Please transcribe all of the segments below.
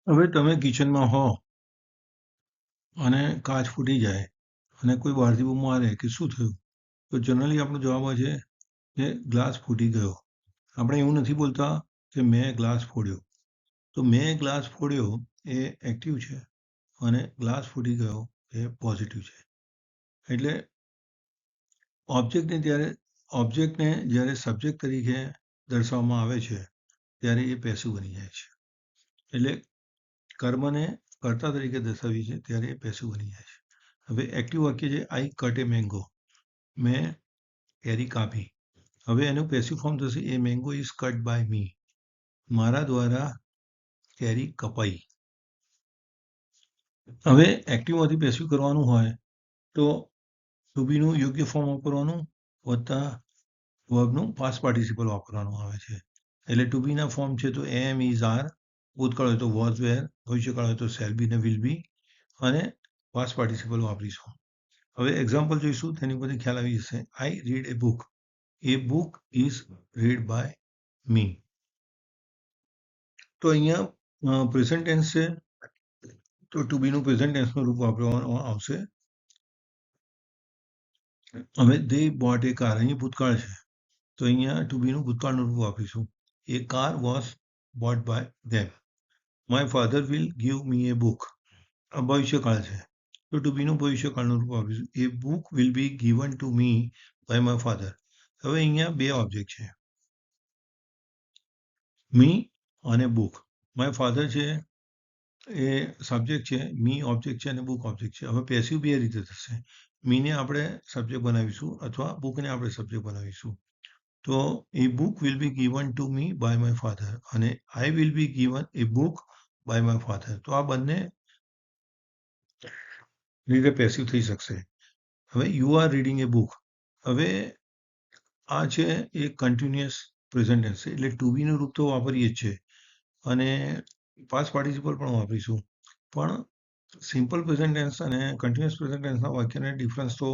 હવે તમે કિચનમાં હો અને કાચ ફૂટી જાય અને કોઈ બહારથી બૂમ મારે કે શું થયું? તો જનરલી આપણો જવાબ હોય છે કે ગ્લાસ ફૂટી ગયો. આપણે એવું નથી બોલતા કે મેં ગ્લાસ ફોડ્યો. તો મેં ગ્લાસ ફોડ્યો એ એક્ટિવ છે અને ગ્લાસ ફૂટી ગયો એ પોઝિટિવ છે. એટલે ઓબ્જેક્ટને જ્યારે સબ્જેક્ટ તરીકે દર્શાવવામાં આવે છે ત્યારે એ પેસિવ બની જાય છે. એટલે કર્મને કર્તા તરીકે દર્શાવીએ છીએ ત્યારે એ પેસિવ બની જાય છે. હવે એક્ટિવ વાક્ય છે આઈ કટ એ મેંગો. મેં કેરી કાપી. હવે એનું પેસિવ ફોર્મ થશે a mango is cut by me. મારા દ્વારા કેરી કપાઈ. હવે એક્ટિવમાંથી પેસિવ કરવાનું હોય તો ટુ બીનું યોગ્ય ફોર્મ વાપરવાનું વત્તા વર્બનું પાસ્ટ પાર્ટિસિપલ વાપરવાનું આવે છે. એટલે ટુ બીના ફોર્મ છે તો એમ ઇઝ આર, ભૂતકાળ હોય તો વોઝ વેર, ભવિષ્યકાળ હોય તો શેલ બી ને વિલ બી, અને પાસ્ટ પાર્ટિસિપલ વાપરીશું. હવે એક્ઝામ્પલ જોઈશું તેની પરથી ખ્યાલ આવી જશે. I read a book. A book is read by me. તો અહીંયા પ્રેઝન્ટ ટેન્સ છે તો ટુ બીનું પ્રેઝન્ટ ટેન્સનું રૂપ વાપરવામાં આવશે. હવે દે બોટ એ કાર, અહીં ભૂતકાળ છે તો અહીંયા ટુ બીનું ભૂતકાળનું રૂપ વાપરીશું. A car was bought by them. My father will give me a book. આ ભવિષ્યકાળ છે તો ટુ બીનું ભવિષ્યકાળનું રૂપ વાપરીશું. A book will be given to me by my father. હવે અહીંયા બે ઓબ્જેક્ટ છે, મી અને બુક. માય ફાધર છે એ સબ્જેક્ટ છે, મી ઓબ્જેક્ટ છે અને બુક ઓબ્જેક્ટ છે. હવે પેસિવ બે રીતે થશે. મીને આપણે સબ્જેક્ટ બનાવીશું અથવા બુકને આપણે સબ્જેક્ટ બનાવીશું. તો a book will be given to me by my father અને I will be given a book by my father. તો આ બંને રીતે પેસિવ થઈ શકશે. હવે you are reading a book. હવે આ છે એ કન્ટિન્યુઅસ પ્રેઝન્ટ ટેન્સ છે એટલે ટુ બીનું રૂપ તો વાપરીએ જ છે અને પાસ્ટ પાર્ટિસિપલ પણ વાપરીશું. પણ સિમ્પલ પ્રેઝન્ટ ટેન્સ અને કન્ટિન્યુઅસ પ્રેઝન્ટ ટેન્સના વાક્યને ડિફરન્સ તો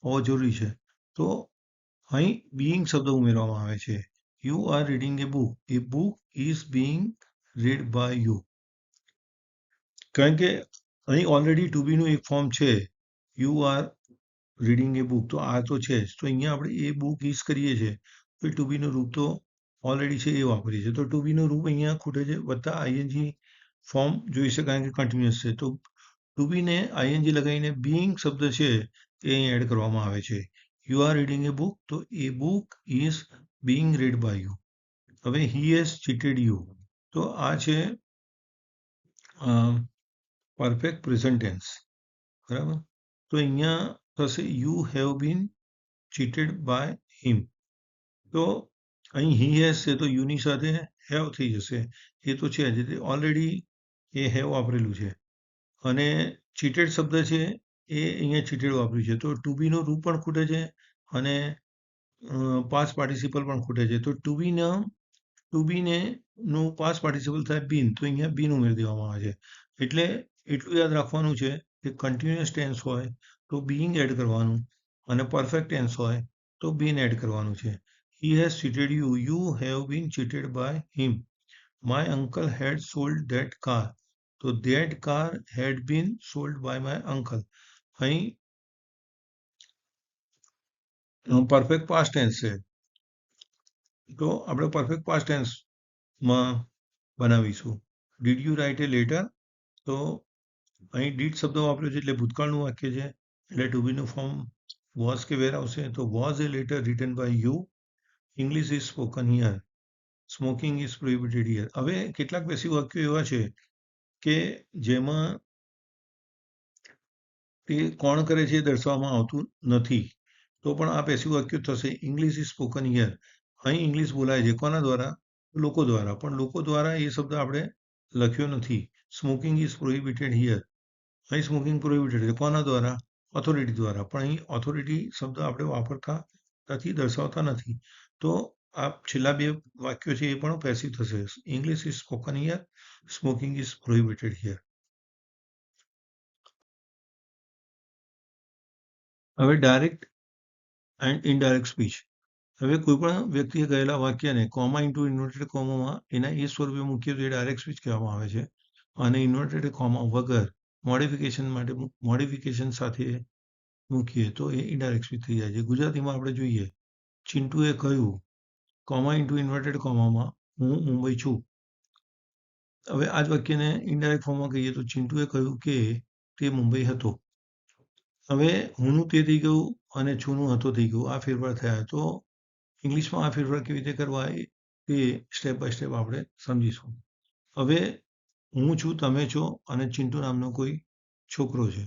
હોવો જરૂરી છે. તો અહીં બીઇંગ શબ્દ ઉમેરવામાં આવે છે. You are reading a book. A book is being read by you. કારણ કે અહીં ઓલરેડી ટુ બીનું એક ફોર્મ છે, you are reading a book, તો આ તો છે જ. તો અહીંયા આપણે એ બુક ઇઝ કરીએ છીએ તો ટુ બીનું રૂપ તો ઓલરેડી છે એ વાપરીએ છીએ. તો ટુ બીનું રૂપ અહીંયા ખૂટે છે વત્તા આઈએનજી ફોર્મ જોઈ શકાય કે કન્ટિન્યુઅસ છે. તો ટુ બીને આઈએનજી લગાવીને બીઇંગ શબ્દ છે એ અહીં એડ કરવામાં આવે છે. You are reading a book, તો a book is being read by you. હવે હી હેઝ ચીટેડ યુ, તો આ છે પરફેક્ટ પ્રેઝન્ટ ટેન્સ, બરાબર. તો અહીંયા થશે you have been cheated by him. તો અહીં હી હેઝ છે તો યુની સાથે હેવ થઈ જશે. એ તો છે જ, ઓલરેડી એ હેવ વાપરેલું છે અને ચીટેડ શબ્દ છે એ અહીંયા ચીટેડ વાપર્યું છે. તો ટુ બીનું રૂપ પણ ખૂટે છે અને પાસ્ટ પાર્ટિસિપલ પણ ખૂટે છે. તો ટુ બીને નું પાસ્ટ પાર્ટિસિપલ થાય બીન, તો અહીંયા બીન ઉમેરી દેવામાં આવે છે. એટલે એટલું યાદ રાખવાનું છે કે કન્ટિન્યુઅસ ટેન્સ હોય તો બીઇંગ એડ કરવાનું અને પરફેક્ટ ટેન્સ હોય તો બીન એડ કરવાનું છે. He has cheated you. You have been cheated by him. My uncle had sold that car. So that car had been sold by my uncle. અહીં perfect past tense છે તો આપણે perfect past ટેન્સમાં બનાવીશું. Did you write A letter, તો અહીં did શબ્દ વાપર્યો છે એટલે ભૂતકાળનું વાક્ય છે એટલે ટુ બીનું ફોર્મ વોઝ કે વેર આવશે. તો was a letter written by you. English is spoken here. Smoking is prohibited here. હવે કેટલાક પેસિવ વાક્યો એવા છે કે જેમાં તે કોણ કરે છે એ દર્શાવવામાં આવતું નથી, તો પણ આ પેસિવ વાક્યો થશે. English is spoken here. અહીં ઇંગ્લિશ બોલાય છે કોના દ્વારા? લોકો દ્વારા. પણ લોકો દ્વારા એ શબ્દ આપણે લખ્યો નથી. Smoking is prohibited here. અહીં સ્મોકિંગ પ્રોહિબિટેડ છે કોના દ્વારા? ઓથોરિટી દ્વારા. પણ અહીં ઓથોરિટી શબ્દ આપણે વાપરતા નથી, દર્શાવતા નથી. તો આ છેલ્લા બે વાક્યો છે એ પણ પેસિવ થશે. English is spoken here, smoking is prohibited here. હવે ડાયરેક્ટ એન્ડ ઇનડાયરેક્ટ સ્પીચ. હવે કોઈ પણ વ્યક્તિએ કહેલા વાક્યને કોમા ઇન્ટુ ઇન્વર્ટેડ કોમામાં એના એ સ્વરૂપે મૂકીએ તો એ ડાયરેક્ટ સ્પીચ કહેવામાં આવે છે. અને ઇન્વર્ટેડ કોમા વગર મોડિફિકેશન સાથે મૂકીએ તો એ ઇનડાયરેક્ટ સ્પીચ થઈ જાય છે. ગુજરાતીમાં આપણે જોઈએ, ચિંટુએ કહ્યું, કોમા ઇન્ટુ ઇન્વર્ટેડ કોમામાં, હું મુંબઈ છું. હવે આ જ વાક્યને ઇનડાયરેક્ટ ફોર્મમાં કહીએ તો ચિંટુએ કહ્યું કે તે મુંબઈ હતો. હવે હુંનું તે થઈ ગયું અને છુંનું હતો થઈ ગયું. આ ફેરફાર થયા. તો ઇંગ્લિશમાં આ ફેરફાર કેવી રીતે કરવા એ સ્ટેપ બાય સ્ટેપ આપણે સમજીશું. હવે હું છું, તમે છો અને ચિંટુ નામનો કોઈ છોકરો છે.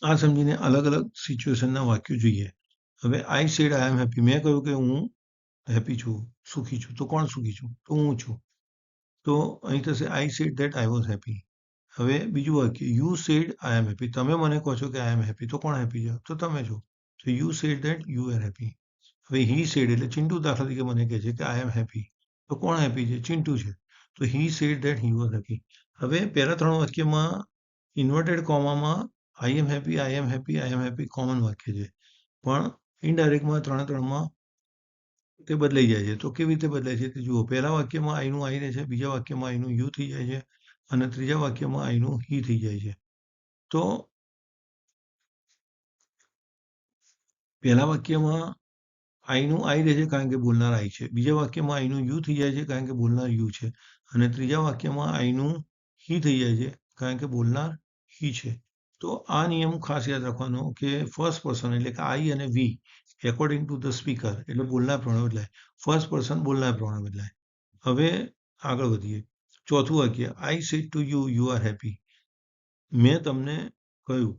આ સમજીને અલગ અલગ સિચ્યુએશનના વાક્યો જોઈએ. હવે I said I am happy. મેં કહ્યું કે હું હેપી છું, સુખી છું. તો કોણ સુખી છું? તો હું છું. તો અહીં થશે I said that I was happy. હવે બીજું વાક્ય, you said I am happy. તમે મને કહો છો કે આઈ એમ હેપી. તો કોણ હેપી છે? તો તમે છો. તો you said that you are happy. હવે હી સેડ એટલે ચિંટુ દાખલા તરીકે મને કહે છે કે આઈ એમ હેપી. તો કોણ હેપી છે? ચિંટુ છે. તો he said that he was happy. હવે પહેલા 3 વાક્યમાં ઇન્વર્ટેડ કોમામાં I am happy, I am happy, I am happy common વાક્ય છે. પણ ઇનડાયરેક્ટમાં 3 તે બદલાઈ જાય છે. તો કેવી રીતે બદલાય છે તે જુઓ. પહેલા વાક્યમાં આઈનું આઈ રહે છે, બીજા વાક્યમાં આઈનું યુ થઈ જાય છે અને ત્રીજા વાક્યમાં આઈનું હી થઈ જાય છે. તો પહેલા વાક્યમાં આઈનું આઈ રહે છે કારણ કે બોલનાર આઈ છે. બીજા વાક્યમાં આઈનું યુ થઈ જાય છે કારણ કે બોલનાર યુ છે. અને ત્રીજા વાક્યમાં આઈનું હી થઈ જાય છે કારણ કે બોલનાર હી છે. તો આ નિયમ ખાસ યાદ રાખવાનો કે ફર્સ્ટ પર્સન એટલે કે આઈ અને વી એકોર્ડિંગ ટુ ધ સ્પીકર એટલે બોલનાર પ્રમાણે બદલાય. ફર્સ્ટ પર્સન બોલનાર પ્રમાણે બદલાય. હવે આગળ વધીએ. ચોથું વાક્ય, આઈ said to you, you are happy. મેં તમને કહ્યું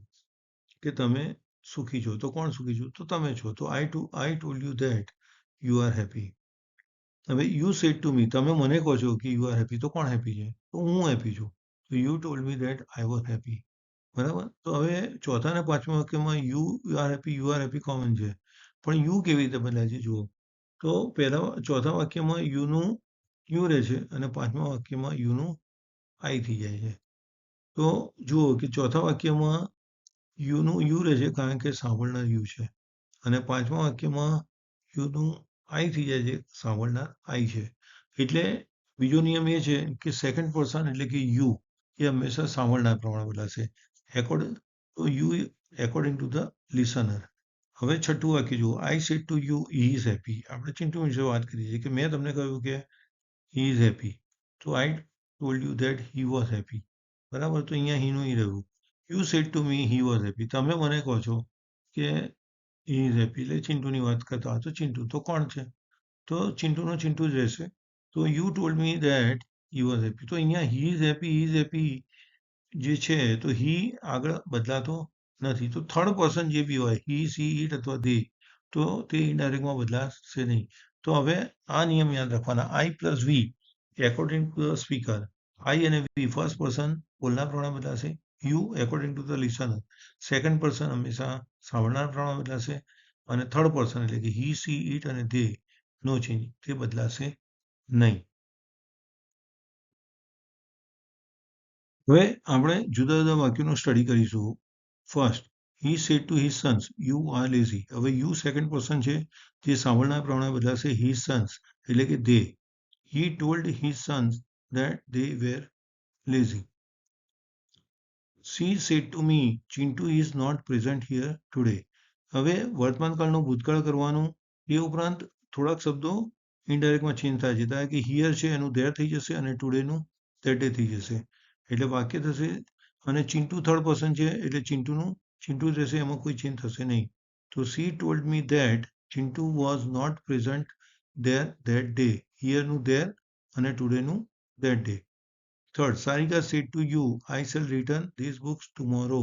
કે તમે સુખી છો. તો કોણ સુખી છો? તો તમે છો. તો I told you that you are happy. હવે યુ સેડ ટુ મી. તમે મને કહો છો કે યુ આર હેપી. તો કોણ હેપી છે? તો હું હેપી છું. તો you told me that I was happy. બરાબર? તો હવે ચોથા અને પાંચમા વાક્યમાં યુ આર હેપી કોમન છે. પણ યુ કેવી રીતે બદલાય છે જુઓ. તો ચોથા વાક્યમાં યુનું યુ રહે છે અને પાંચમા વાક્યમાં યુનું આઈ થઈ જાય છે. તો જુઓ કે ચોથા વાક્યમાં યુનું યુ રહે છે કારણ કે સાંભળનાર યુ છે. અને પાંચમા વાક્યમાં યુનું આઈ થઈ જાય છે, સાંભળનાર આઈ છે. એટલે બીજો નિયમ એ છે કે સેકન્ડ પર્સન એટલે કે યુ એ હંમેશા સાંભળનાર પ્રમાણે બદલાશે. According to the listener. હવે છઠ્ઠું વાક્ય જુઓ, આઈ said to you he is happy. આપણે ચિંટુ વિશે વાત કરી છે કે મેં તમને કહ્યું કે હી ઇઝ હેપી. તો I told you that he was happy. બરાબર? તો અહીંયા હીનું ઈ રહ્યું. You said to me he was happy. તમે મને કહો છો કે હી ઇઝ હેપી એટલે ચિંટુની વાત કરતા હોય તો ચિંટુ. તો કોણ છે? તો ચિંટુનો ચિંટુ જ રહેશે. તો you told me that he was happy. તો અહીંયા હી ઇઝ હેપી જે છે તો હી આગળ બદલાતો નથી. તો થર્ડ પર્સન જે બી હોય, હી, સી, ઇટ અથવા ધે, તો તે ઇનડાયરેક્ટમાં બદલાશે નહીં. તો હવે આ નિયમ યાદ રાખવાના. I plus we according to the speaker. I અને વી ફર્સ્ટ પર્સન બોલનાર પ્રમાણે બદલાશે. You according to the listener second person હંમેશા સાંભળનાર પ્રમાણે બદલાશે. અને થર્ડ પર્સન એટલે કે હી, સી, ઇટ અને ધે નો ચેન્જ, તે બદલાશે નહીં. હવે આપણે જુદા જુદા વાક્યોનું સ્ટડી કરીશું. First, he said to his sons, you are lazy. હવે યુ સેકન્ડ પર્સન છે જે સાંભળનાર પ્રમાણે બદલાશે હિઝ સન્સ એટલે કે they. He told his sons that they were lazy. She said to me, Chintu is not present here today. હવે વર્તમાનકાળનું ભૂતકાળ કરવાનું. એ ઉપરાંત થોડાક શબ્દો ઇનડાયરેક્ટમાં ચેન્જ થાય છે. ધારો કે હિયર છે એનું ધેર થઈ જશે અને ટુડેનું ધેટ ડે થઈ જશે. એટલે વાક્ય થશે. અને ચિંટુ થર્ડ પર્સન છે એટલે ચિંટુનું ચિંટુ જ રહેશે, એમાં કોઈ ચેન્જ થશે નહીં. તો she told me that Chintu was not present there that day. હિયરનું ધેર અને ટુડેનું that day. Third, Sarika said to you, I shall return this books tomorrow.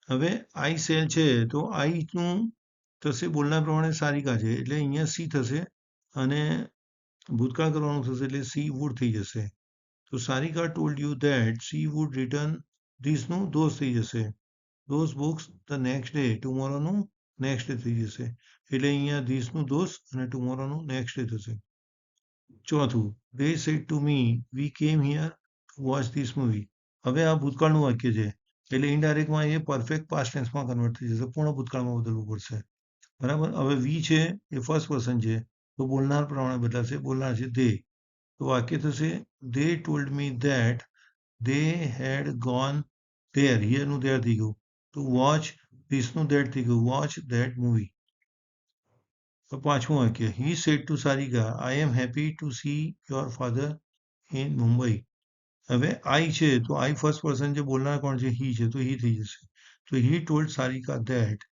હવે આઈ શેલ છે તો આઈનું થશે બોલનાર પ્રમાણે સારિકા છે એટલે અહીંયા સી થશે અને ભૂતકાળ કરવાનું થશે એટલે સી વુડ થઈ જશે. તો Sarika told you that she would return ધીસનું ધોઝ થઈ જશે. Those books the next day. ટુમોરોનું નેક્સ્ટ ડે થઈ જશે. એટલે અહીંયા ધીસનું ધોઝ અને ટુમોરોનું નેક્સ્ટ ડે થશે. ચોથું, they said to me, we came here to watch this movie. હવે આ ભૂતકાળનું વાક્ય છે એટલે ઇનડાયરેક્ટમાં એ પરફેક્ટ પાસ્ટ ટેન્સમાં કન્વર્ટ થઈ જશે. પૂર્ણ ભૂતકાળમાં બદલવું પડશે. બરાબર? હવે વી છે એ ફર્સ્ટ પર્સન છે તો બોલનાર પ્રમાણે બદલાશે. બોલનાર છે they. તો વાક્ય થશે they told me that they had gone there. Here નું there થઈ ગયું. To watch this નું that થઈ ગયું. Watch that movie. તો પાંચમું વાક્ય he said to Sarika, I am happy to see your father in Mumbai. હવે I છે તો I ફર્સ્ટ પર્સન છે, બોલનાર કોણ છે? he છે, તો he થઈ જશે. તો he told Sarika that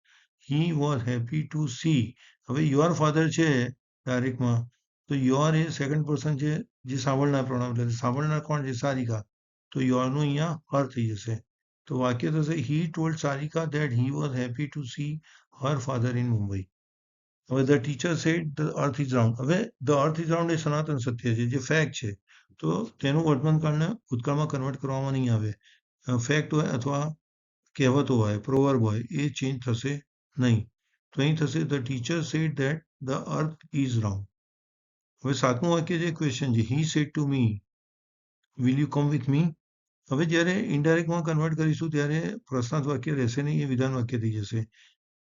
he was happy to see. હવે your father છે ડાયરેક્ટમાં, તો your એ સેકન્ડ પર્સન છે જે સાંભળનાર પ્રોનાઉન, એટલે સાંભળનાર કોણ છે? સારિકા. તો your નું અહીંયા her થઈ જશે. તો વાક્ય થશે he told Sarika that he was happy to see her father in Mumbai. હવે the teacher said the earth is round. હવે ધ અર્થ ઇઝ રાઉન્ડ એ સનાતન સત્ય છે, જે ફેક્ટ છે. તો તેનું વર્તમાનકાળને ભૂતકાળમાં કન્વર્ટ કરવામાં નહીં આવે. ફેક્ટ હોય અથવા કહેવતો હોય, પ્રોવર્બ હોય, એ ચેન્જ થશે નહીં. તો અહીં થશે the teacher said that the earth is round. હવે સાતમું વાક્ય જે ક્વેશ્ચન છે, he said to me will you come with me. હવે જ્યારે ઇનડાયરેક્ટમાં કન્વર્ટ કરીશું ત્યારે પ્રશ્નાર્થ વાક્ય રહેશે નહીં, એ વિધાન વાક્ય થઈ જશે.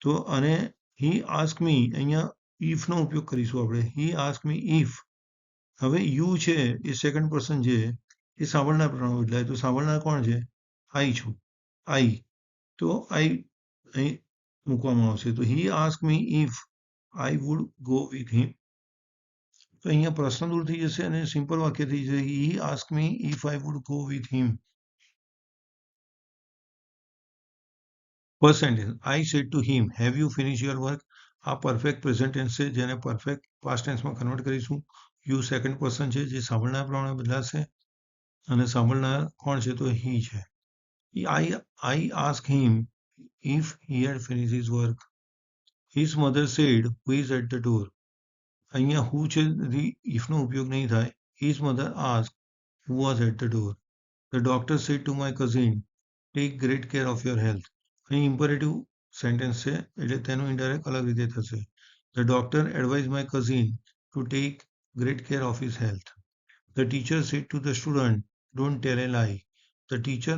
તો અને હી આસ્ક મી, અહીંયા ઇફનો ઉપયોગ કરીશું આપણે. હી આસ્ક મી ઇફ. હવે યુ છે એ સેકન્ડ પર્સન છે, એ સાંભળનાર પ્રોનાઉન બદલાય. તો સાંભળનાર કોણ છે? આઈ છું, આઈ. તો આઈ અહીં મૂકવામાં આવશે. તો he ask me if I would go with him. તો અહીંયા પ્રશ્ન દૂર થઈ જશે અને સિમ્પલ વાક્ય થઈ જશે. He ask me if I would go with him. First sentence, I said to him have you finish your work. આ પરફેક્ટ પ્રેઝન્ટ ટેન્સ છે, જેને પરફેક્ટ પાસ્ટ ટેન્સમાં કન્વર્ટ કરીશું. યુ સેકન્ડ પર્સન છે, જે સાંભળનાર પ્રમાણે બદલાશે અને સાંભળનાર કોણ છે? તો હી છે. I asked him if he had finished his work. His mother said, who is at the door? અહીંયા who છે, ifનો ઉપયોગ નહીં થાય. His mother asked who was at the door. The doctor said to my cousin, take great care of your health. અહીં imperative sentence છે, એટલે તેનું indirect અલગ રીતે થશે. The doctor advised my cousin to take great care of his health. The teacher said to the student, don't tell a lie. The teacher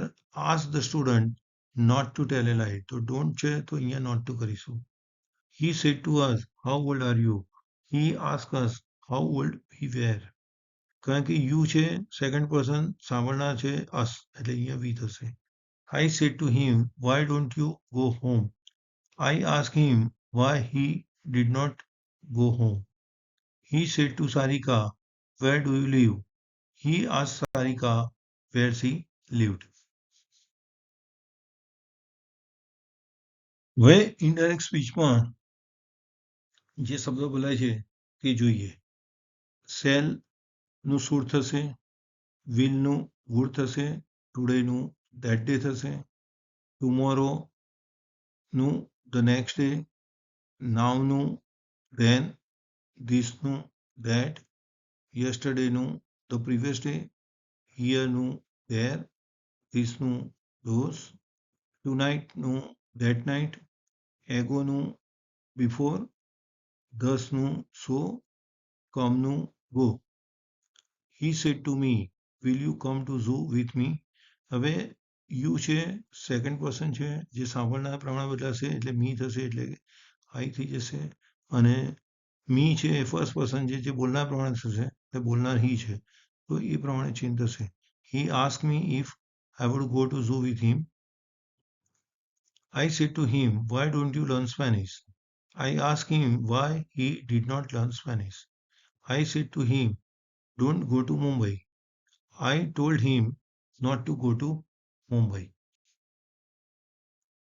asked the student not to tell a lie. તો don't છે તો અહીંયા not to કરીશું. He said to us, how old are you? He asked us how old we were. કારણ કે you છે second person, સાંભળનાર છે us, એટલે અહીંયા we થશે. I said to him, why don't you go home? I asked him why he did not go home. He said to Sarika, where do you live? He asked Sarika where she lived. હવે indirect સ્પીચમાં જે શબ્દો બોલાય છે તે જોઈએ. Cell નું should થશે, will નું વુડ થશે, ટુડે નું ધેટ ડે થશે, ટુમોરો નું ધ નેક્સ્ટ ડે, નાવ નું ધેન, ધીસ નું ધેટ, યસ્ટરડે નું ધ પ્રીવિયસ ડે, હિયર નું ધેર, ધીસ નું ધોઝ, ટુનાઇટ નું ધેટ નાઇટ, એગો નું બિફોર, thus નું so, come નું go. He said to me, will you come to zoo with me? હવે you છે સેકન્ડ પર્સન છે, જે સાંભળનાર પ્રમાણે બદલાશે, એટલે મી થશે, એટલે આઈ થઈ જશે. અને મી છે એ ફર્સ્ટ પર્સન છે, જે બોલનાર પ્રમાણે થશે, એટલે બોલનાર હી છે, તો એ પ્રમાણે ચેન્જ થશે. He asked me if I would go to zoo with him. I said to him, why don't you learn Spanish? I asked him why he did not learn Spanish. I said to him, don't go to Mumbai. I told him not to go to Mumbai.